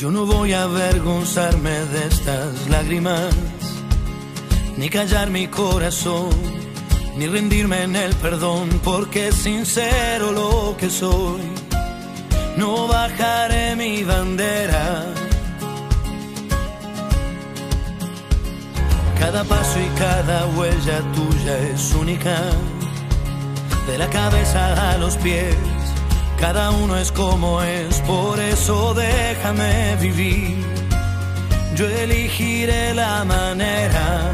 Yo no voy a avergonzarme de estas lágrimas, ni callar mi corazón, ni rendirme en el perdón, porque es sincero lo que soy. No bajaré mi bandera. Cada paso y cada huella tuya es única, de la cabeza a los pies. Cada uno es como es, por eso déjame vivir. Yo elegiré la manera.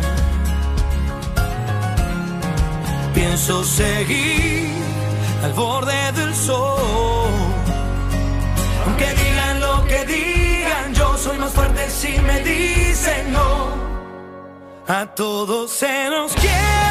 Pienso seguir al borde del sol. Aunque digan lo que digan, yo soy más fuerte si me dicen no. A todos se nos quiere.